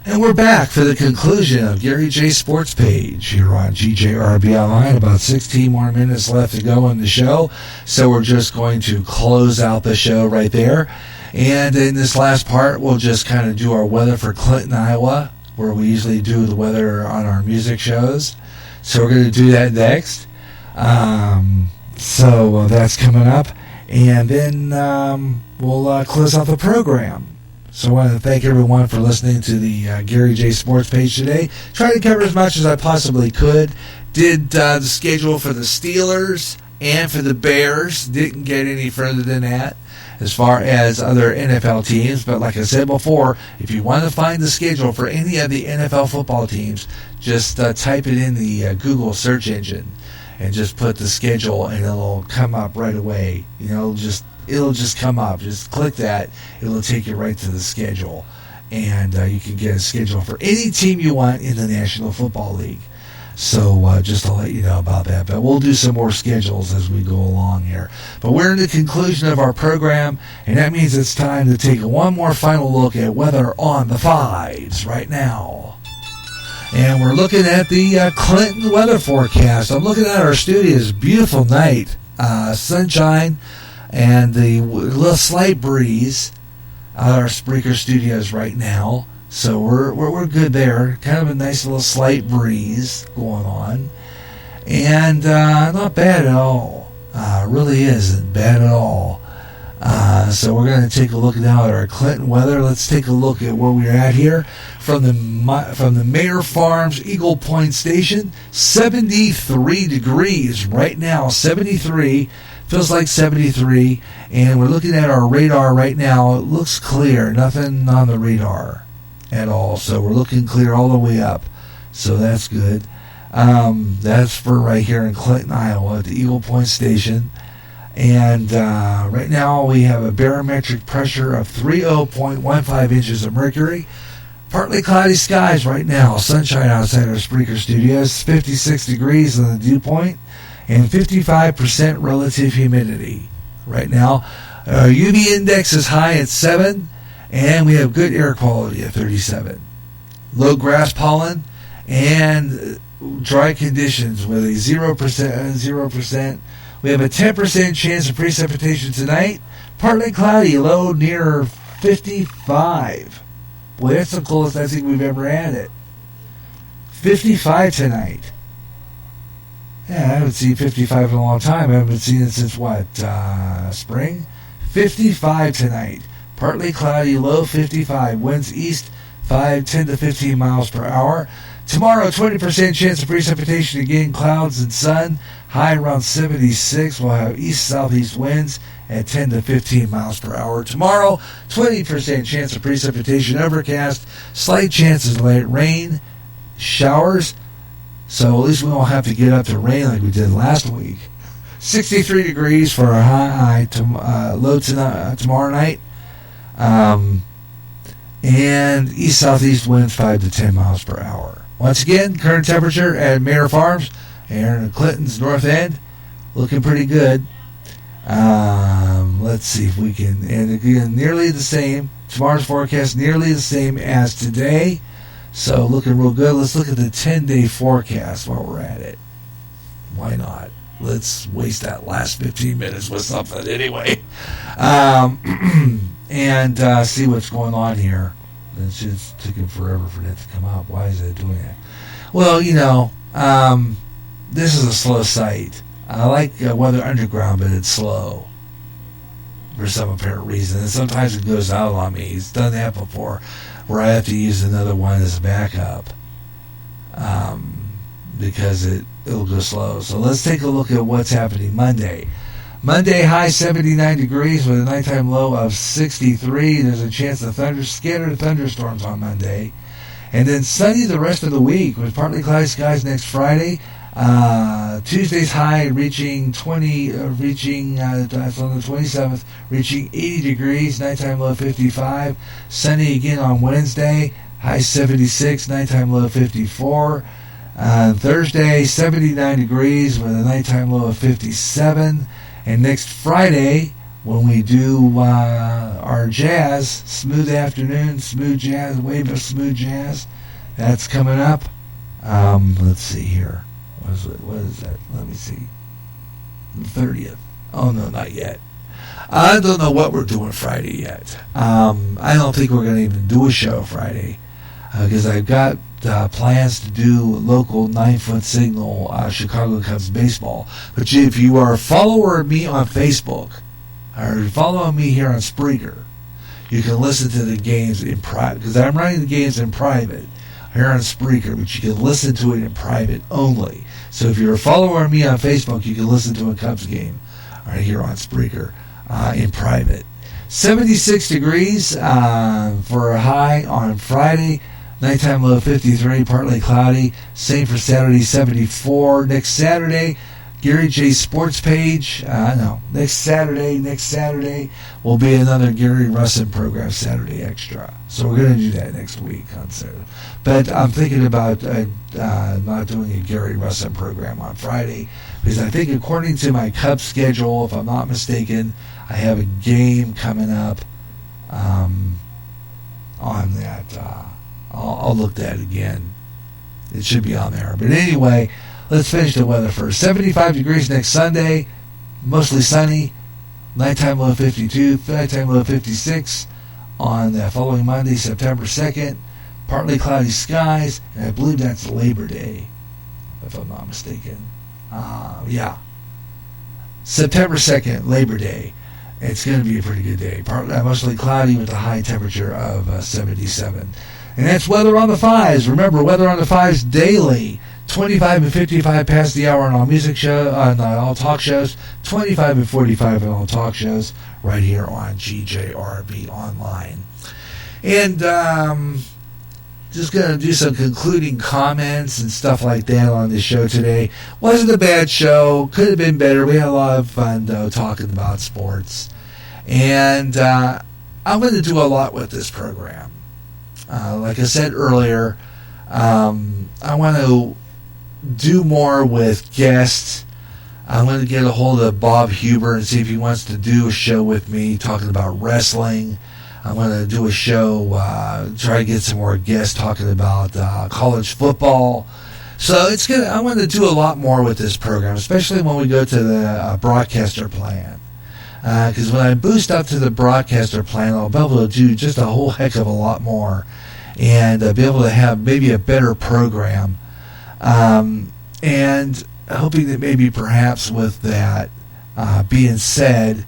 And we're back for the conclusion of Gary J. Sports Page here on GJRB Online. About 16 more minutes left to go in the show, so we're just going to close out the show right there. And in this last part, we'll just kind of do our weather for Clinton, Iowa, where we usually do the weather on our music shows. So we're going to do that next. So that's coming up. And then we'll close out the program. So I want to thank everyone for listening to the Gary J. Sports Page today. Tried to cover as much as I possibly could. Did the schedule for the Steelers and for the Bears. Didn't get any further than that as far as other NFL teams. But like I said before, if you want to find the schedule for any of the NFL football teams, just type it in the Google search engine and just put the schedule and it'll come up right away. You know, it'll just come up. Just click that. It'll take you right to the schedule. And you can get a schedule for any team you want in the National Football League. So just to let you know about that. But we'll do some more schedules as we go along here. But we're in the conclusion of our program, and that means it's time to take one more final look at weather on the fives right now. And we're looking at the Clinton weather forecast. I'm looking at our studios. Beautiful night. Sunshine. And the little slight breeze out of our Spreaker studios right now. So we're good there. Kind of a nice little slight breeze going on. And not bad at all. Really isn't bad at all. So we're going to take a look now at our Clinton weather. Let's take a look at where we're at here. From the Mayor Farms Eagle Point Station, 73 degrees right now. 73. Feels like 73, and we're looking at our radar right now. It looks clear, nothing on the radar at all. So we're looking clear all the way up. So that's good. That's for right here in Clinton, Iowa, at the Eagle Point Station. And right now we have a barometric pressure of 30.15 inches of mercury. Partly cloudy skies right now. Sunshine outside our Spreaker studios. 56 degrees on the dew point. And 55% relative humidity right now. UV index is high at 7, and we have good air quality at 37. Low grass pollen and dry conditions with a 0%. We have a 10% chance of precipitation tonight. Partly cloudy, low near 55. Boy, that's the coolest I think we've ever had it. 55 tonight. Yeah, I haven't seen 55 in a long time. I haven't seen it since, spring? 55 tonight. Partly cloudy, low 55. Winds east, 10 to 15 miles per hour. Tomorrow, 20% chance of precipitation again, clouds and sun. High around 76. We'll have east-southeast winds at 10 to 15 miles per hour. Tomorrow, 20% chance of precipitation, overcast. Slight chances of light rain, showers. So at least we won't have to get up to rain like we did last week. 63 degrees for our high low tomorrow night. And east-southeast winds 5 to 10 miles per hour. Once again, current temperature at Mayor Farms here in Clinton's north end. Looking pretty good. Let's see if we can. And again, nearly the same. Tomorrow's forecast nearly the same as today. So looking real good. Let's look at the 10-day forecast while we're at it. Why not? Let's waste that last 15 minutes with something anyway. And see what's going on here. It's just taking forever for that to come up. Why is it doing that? Well, this is a slow site. I like Weather Underground, but it's slow for some apparent reason. And sometimes it goes out on me. It's done that before, where I have to use another one as a backup because it'll go slow. So let's take a look at what's happening Monday. Monday, high 79 degrees with a nighttime low of 63. There's a chance of scattered thunderstorms on Monday. And then sunny the rest of the week with partly cloudy skies next Friday. Tuesday's high reaching that's on the 27th, reaching 80 degrees, nighttime low 55. Sunny again on Wednesday, high 76, nighttime low 54. Thursday, 79 degrees with a nighttime low of 57. And next Friday, when we do our jazz, smooth afternoon, smooth jazz, wave of smooth jazz. That's coming up. Let's see here. What is that? Let me see. The 30th. Oh, no, not yet. I don't know what we're doing Friday yet. I don't think we're going to even do a show Friday because I've got plans to do local 9-foot signal Chicago Cubs baseball. But if you are a follower of me on Facebook or following me here on Spreaker, you can listen to the games in private because I'm running the games in private here on Spreaker, but you can listen to it in private only. So if you're a follower of me on Facebook, you can listen to a Cubs game right here on Spreaker in private. 76 degrees for a high on Friday. Nighttime low 53, partly cloudy. Same for Saturday, 74. Next Saturday, Gary J Sports Page. Next Saturday will be another Gary Russin program, Saturday Extra. So we're going to do that next week on Saturday. But I'm thinking about not doing a Gary Russin program on Friday because I think according to my Cubs schedule, if I'm not mistaken, I have a game coming up on that. I'll look at it again. It should be on there. But anyway, let's finish the weather first. 75 degrees next Sunday, mostly sunny. Nighttime low 52, nighttime low 56 on the following Monday, September 2nd. Partly cloudy skies, and I believe that's Labor Day, if I'm not mistaken. Yeah. September 2nd, Labor Day. It's going to be a pretty good day. Mostly cloudy with a high temperature of 77. And that's Weather on the Fives. Remember, Weather on the Fives daily. 25 and 55 past the hour on all music show, on all talk shows. 25 and 45 on all talk shows right here on GJRB Online. And just going to do some concluding comments and stuff like that on this show today. Wasn't a bad show. Could have been better. We had a lot of fun, though, talking about sports. And I'm going to do a lot with this program. Like I said earlier, I want to do more with guests. I'm going to get a hold of Bob Huber and see if he wants to do a show with me talking about wrestling. I'm going to do a show, try to get some more guests talking about college football. So I'm going to do a lot more with this program, especially when we go to the broadcaster plan. Because when I boost up to the broadcaster plan, I'll be able to do just a whole heck of a lot more and be able to have maybe a better program. And hoping that maybe perhaps with that being said,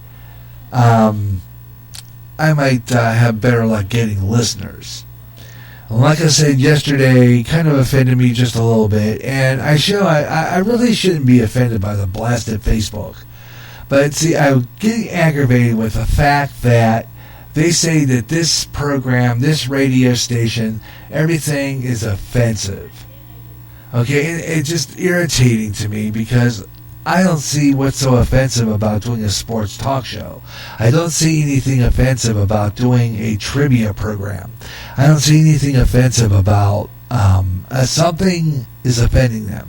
I might have better luck getting listeners. Like I said yesterday, kind of offended me just a little bit, and I really shouldn't be offended by the blasted Facebook. But see, I'm getting aggravated with the fact that they say that this program, this radio station, everything is offensive. Okay, it's just irritating to me because I don't see what's so offensive about doing a sports talk show. I don't see anything offensive about doing a trivia program. I don't see anything offensive about something is offending them.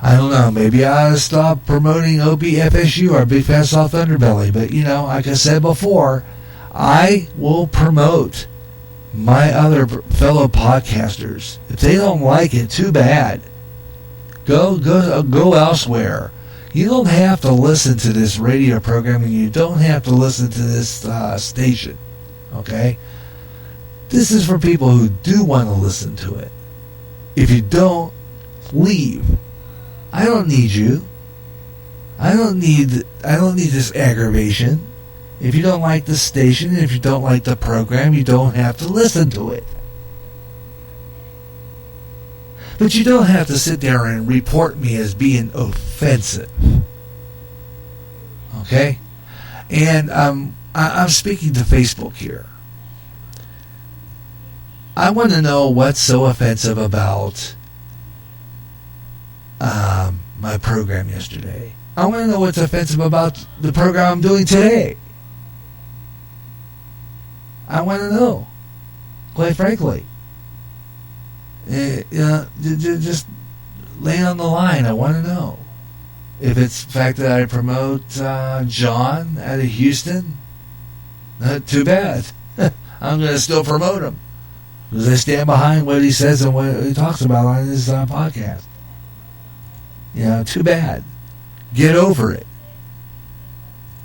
I don't know, maybe I ought to stop promoting OBFSU or Big Fat Soft Underbelly, but like I said before, I will promote my other fellow podcasters. If they don't like it, too bad. Go elsewhere. You don't have to listen to this radio program, and you don't have to listen to this station. Okay? This is for people who do want to listen to it. If you don't, leave. I don't need you. I don't need this aggravation. If you don't like the station, and if you don't like the program, you don't have to listen to it. But you don't have to sit there and report me as being offensive. Okay? And I'm speaking to Facebook here. I want to know what's so offensive about my program yesterday. I want to know what's offensive about the program I'm doing today. I want to know, quite frankly. Just lay on the line. I want to know. If it's the fact that I promote John out of Houston, not too bad. I'm going to still promote him because I stand behind what he says and what he talks about on his podcast. Too bad. Get over it.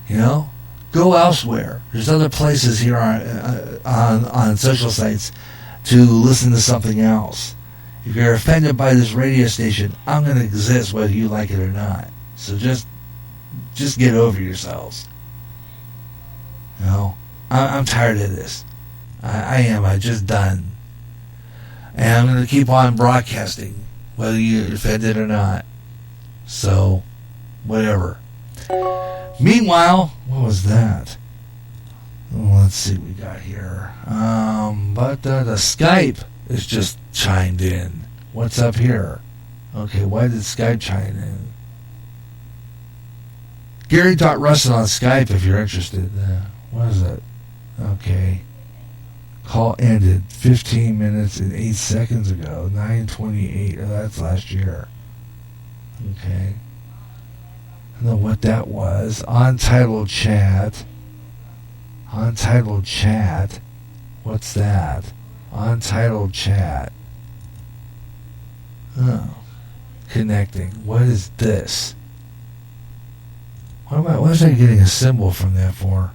Go elsewhere. There's other places here on social sites to listen to something else. If you're offended by this radio station, I'm going to exist whether you like it or not. So just get over yourselves. I'm tired of this. I am. I'm just done. And I'm going to keep on broadcasting, whether you're offended or not. So, whatever. Meanwhile, what was that? Let's see what we got here. But the Skype is just chimed in. What's up here? Okay, why did Skype chime in? Gary.Russell on Skype if you're interested. What is it? Okay. Call ended 15 minutes and 8 seconds ago. 9:28. Oh, that's last year. Okay. I don't know what that was. Untitled chat. Untitled chat. What's that? Untitled chat. Oh. Connecting. What is this? What was I getting a symbol from that for?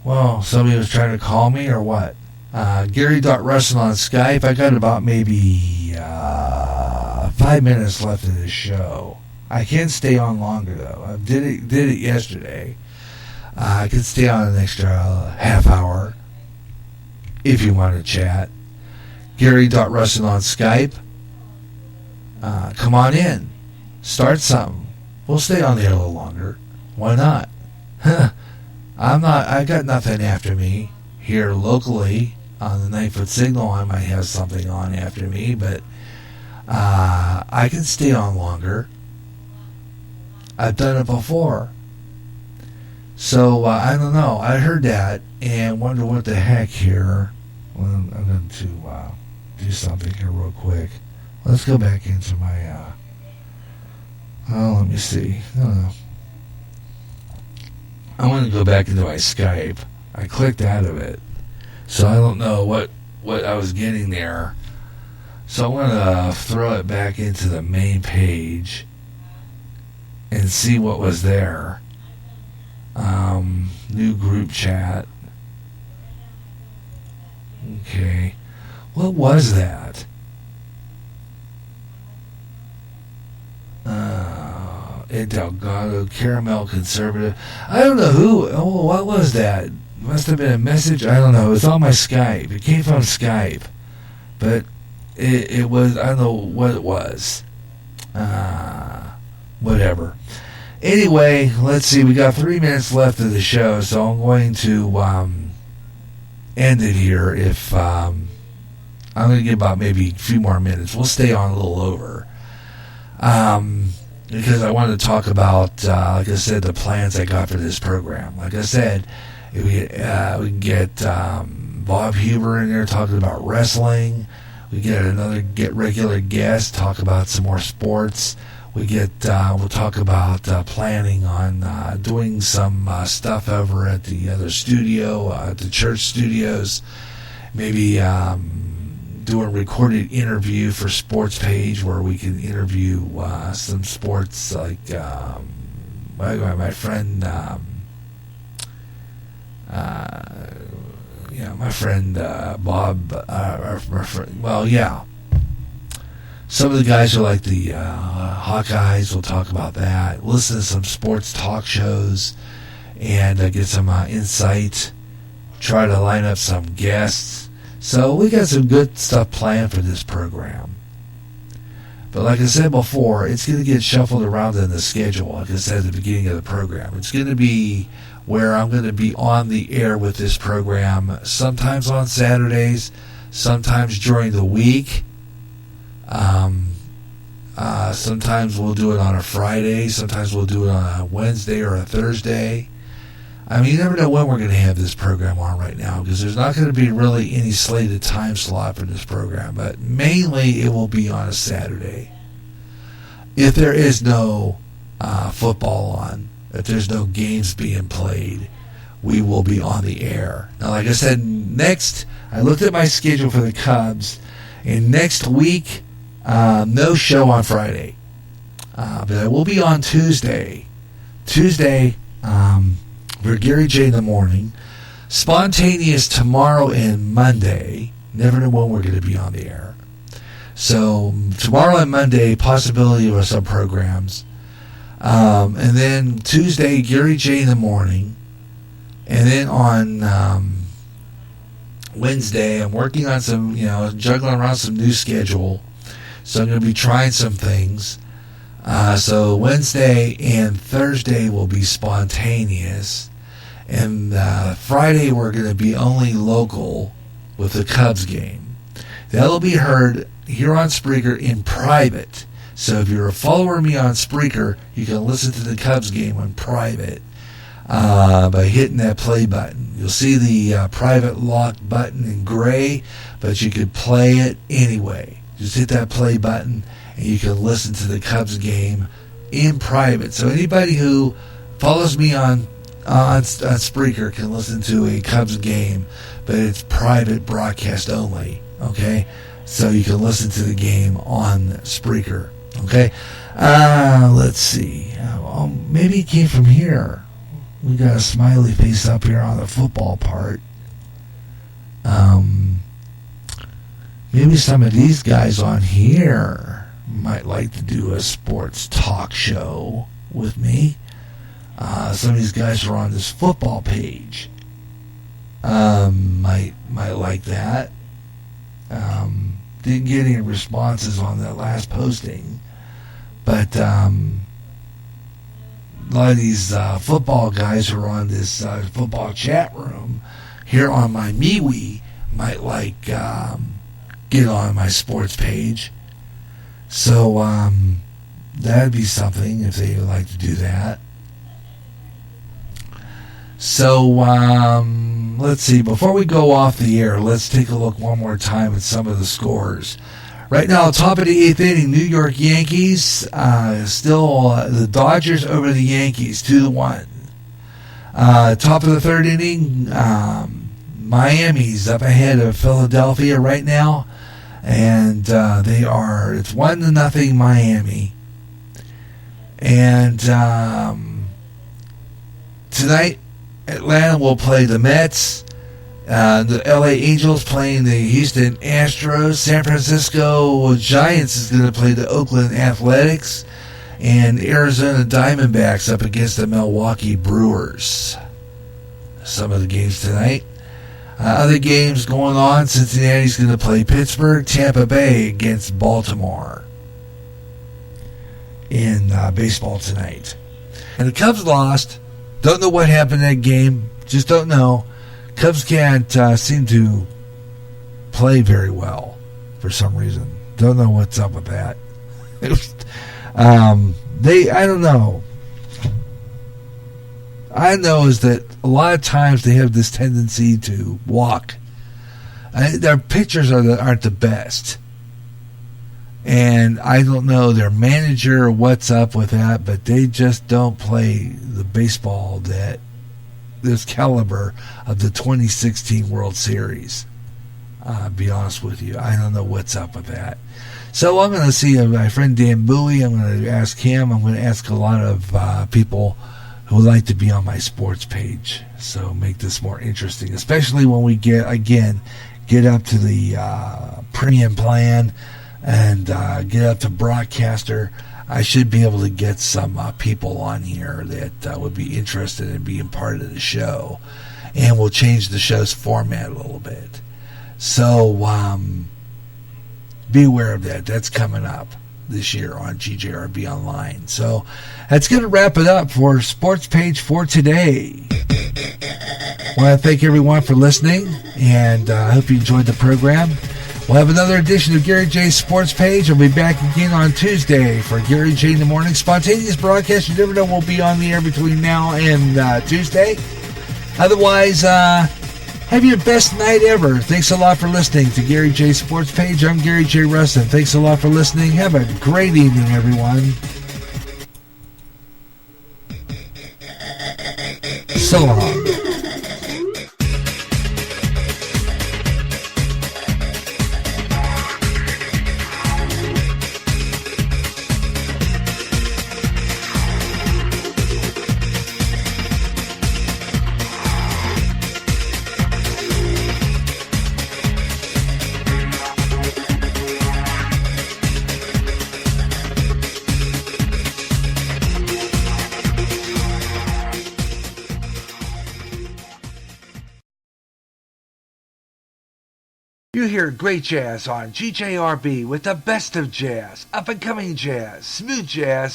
Well, somebody was trying to call me or what? Gary.Russell on Skype. I got about maybe 5 minutes left of this show. I can't stay on longer though. I did it yesterday. I could stay on an extra half hour if you want to chat. Gary.Russell on Skype. Come on in. Start something. We'll stay on there a little longer. Why not? I got nothing after me here locally on the 9-foot signal. I might have something on after me, but I can stay on longer. I've done it before. So, I don't know. I heard that and wonder what the heck here. Well, I'm going to do something here real quick. Let's go back into my, let me see. I don't know. I want to go back into my Skype. I clicked out of it. So I don't know what I was getting there. So I want to throw it back into the main page and see what was there. New group chat. Okay. What was that? Ed Delgado, Caramel Conservative. I don't know who. Oh, what was that? Must have been a message. I don't know. It was on my Skype. It came from Skype. But it was, I don't know what it was. Whatever. Anyway, let's see. We got 3 minutes left of the show, so I'm going to end it here. If I'm going to give about maybe a few more minutes. We'll stay on a little over. Because I wanted to talk about, like I said, the plans I got for this program. Like I said, we can get Bob Huber in there talking about wrestling. We get another regular guest talk about some more sports. We'll talk about planning on doing some stuff over at the other studio, at the church studios. Maybe do a recorded interview for Sportspage where we can interview some sports like my friend my friend Bob some of the guys are like the Hawkeyes. We'll talk about that. Listen to some sports talk shows and get some insight. Try to line up some guests. So we got some good stuff planned for this program. But like I said before, it's going to get shuffled around in the schedule, like I said at the beginning of the program. It's going to be where I'm going to be on the air with this program, sometimes on Saturdays, sometimes during the week. Sometimes we'll do it on a Friday, sometimes we'll do it on a Wednesday or a Thursday. I mean, you never know when we're going to have this program on right now, because there's not going to be really any slated time slot for this program, but mainly it will be on a Saturday. if there is no football on, if there's no games being played, we will be on the air. Now, like I said, I looked at my schedule for the Cubs, and next week, no show on Friday. But I will be on Tuesday. Tuesday, for Garyj in the morning. Spontaneous tomorrow and Monday. Never know when we're going to be on the air. So tomorrow and Monday, possibility of some programs. And then Tuesday, Garyj in the morning. And then on Wednesday, I'm working on some, juggling around some new schedule. So I'm going to be trying some things. So Wednesday and Thursday will be spontaneous. And Friday we're going to be only local with the Cubs game. That'll be heard here on Spreaker in private. So if you're a follower of me on Spreaker, you can listen to the Cubs game in private by hitting that play button. You'll see the private lock button in gray, but you could play it anyway. Just hit that play button, and you can listen to the Cubs game in private. So anybody who follows me on Spreaker can listen to a Cubs game, but it's private broadcast only. Okay, so you can listen to the game on Spreaker. Okay, let's see. Maybe it came from here. We got a smiley face up here on the football part. Maybe some of these guys on here might like to do a sports talk show with me. Some of these guys who are on this football page might like that. Didn't get any responses on that last posting, but a lot of these football guys who are on this football chat room here on my MeWe might like get on my sports page. So that'd be something if they would like to do that. So let's see. Before we go off the air, let's take a look one more time at some of the scores. Right now, top of the 8th inning, New York Yankees. Still the Dodgers over the Yankees, 2-1. Top of the 3rd inning, Miami's up ahead of Philadelphia right now. And it's 1-0 Miami. And tonight, Atlanta will play the Mets. The LA Angels playing the Houston Astros. San Francisco Giants is going to play the Oakland Athletics. And Arizona Diamondbacks up against the Milwaukee Brewers. Some of the games tonight. Other games going on. Cincinnati's going to play Pittsburgh. Tampa Bay against Baltimore in baseball tonight. And the Cubs lost. Don't know what happened in that game. Just don't know. Cubs can't seem to play very well for some reason. Don't know what's up with that. I don't know. I know is that a lot of times they have this tendency to walk. Their pitchers aren't the best. And I don't know their manager or what's up with that, but they just don't play the baseball that this caliber of the 2016 World Series. Be honest with you. I don't know what's up with that. So I'm going to see my friend Dan Bowie. I'm going to ask him. I'm going to ask a lot of people who would like to be on my sports page. So make this more interesting, especially when we get up to the premium plan and get up to broadcaster. I should be able to get some people on here that would be interested in being part of the show. And we'll change the show's format a little bit. So be aware of that. That's coming up this year on GJRB Online. So that's going to wrap it up for Sports Page for today. I want to thank everyone for listening, and I hope you enjoyed the program. We'll have another edition of Gary J's Sports Page. I'll be back again on Tuesday for Gary J in the Morning. Spontaneous broadcast. You never know, we'll be on the air between now and Tuesday. Otherwise, Have your best night ever. Thanks a lot for listening to Gary J Sports Page. I'm Gary J. Rustin. Thanks a lot for listening. Have a great evening, everyone. So long. You hear great jazz on GJRB with the best of jazz, up-and-coming jazz,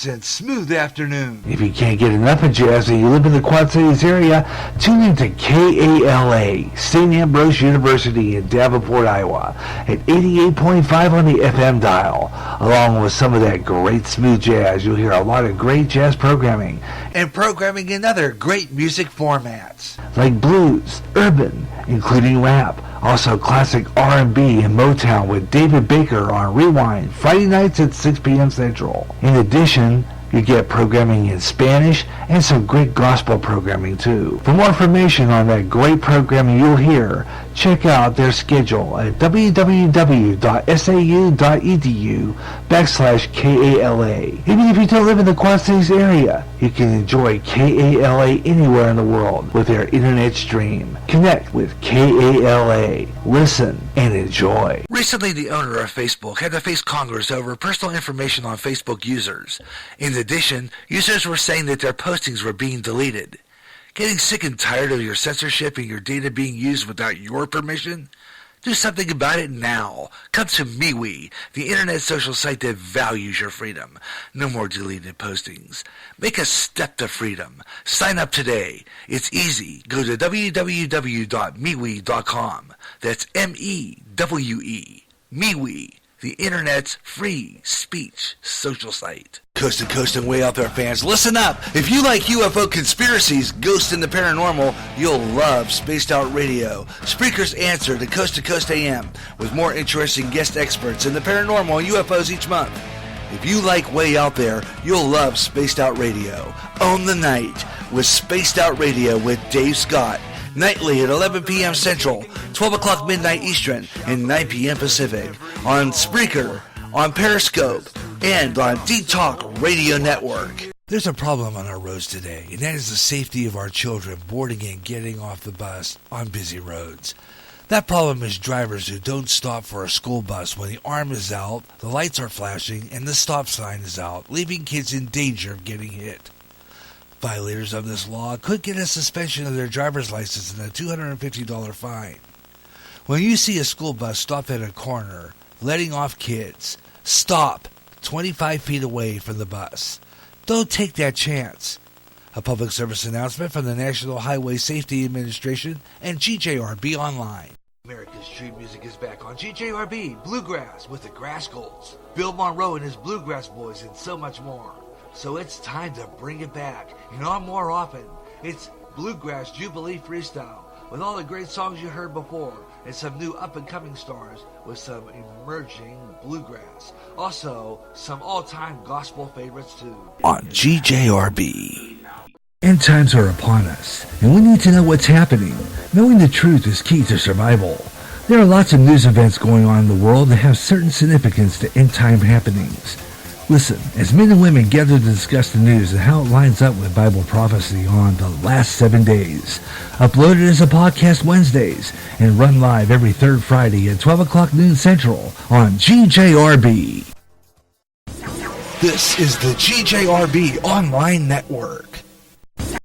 and smooth afternoon. If you can't get enough of jazz and you live in the Quad Cities area, tune in to KALA, St. Ambrose University in Davenport, Iowa, at 88.5 on the FM dial. Along with some of that great smooth jazz, you'll hear a lot of great jazz programming. And programming in other great music formats. Like blues, urban, including rap. Also classic R&B and Motown with David Baker on Rewind, Friday nights at 6 p.m. Central. In addition, you get programming in Spanish and some great gospel programming too. For more information on that great programming you'll hear, check out their schedule at www.sau.edu/KALA. Even if you don't live in the Quad Cities area, you can enjoy KALA anywhere in the world with their internet stream. Connect with KALA. Listen and enjoy. Recently, the owner of Facebook had to face Congress over personal information on Facebook users. In addition, users were saying that their postings were being deleted. Getting sick and tired of your censorship and your data being used without your permission? Do something about it now. Come to MeWe, the internet social site that values your freedom. No more deleted postings. Make a step to freedom. Sign up today. It's easy. Go to www.mewe.com. That's M-E-W-E. MeWe, the internet's free speech social site. Coast to coast and way out there, fans, listen up. If you like UFO conspiracies, ghosts, and the paranormal, you'll love Spaced Out Radio, Spreaker's answer to Coast AM, with more interesting guest experts in the paranormal and UFOs each month. If you like Way Out There, you'll love Spaced Out Radio. Own the night with Spaced Out Radio with Dave Scott. Nightly at 11 p.m. Central, 12 o'clock midnight Eastern, and 9 p.m. Pacific. On Spreaker, on Periscope, and on D-Talk Radio Network. There's a problem on our roads today, and that is the safety of our children boarding and getting off the bus on busy roads. That problem is drivers who don't stop for a school bus when the arm is out, the lights are flashing, and the stop sign is out, leaving kids in danger of getting hit. Violators of this law could get a suspension of their driver's license and a $250 fine. When you see a school bus stop at a corner, letting off kids, stop 25 feet away from the bus. Don't take that chance. A public service announcement from the National Highway Safety Administration and GJRB Online. America's Street Music is back on GJRB Bluegrass with the Grass Golds, Bill Monroe and his Bluegrass Boys, and so much more. So it's time to bring it back, and on more often. It's Bluegrass Jubilee Freestyle, with all the great songs you heard before, and some new up-and-coming stars with some emerging bluegrass. Also, some all-time gospel favorites too. On GJRB. End times are upon us, and we need to know what's happening. Knowing the truth is key to survival. There are lots of news events going on in the world that have certain significance to end-time happenings. Listen, as men and women gather to discuss the news and how it lines up with Bible prophecy on the last 7 days. Uploaded as a podcast Wednesdays and run live every third Friday at 12 o'clock noon Central on GJRB. This is the GJRB Online Network.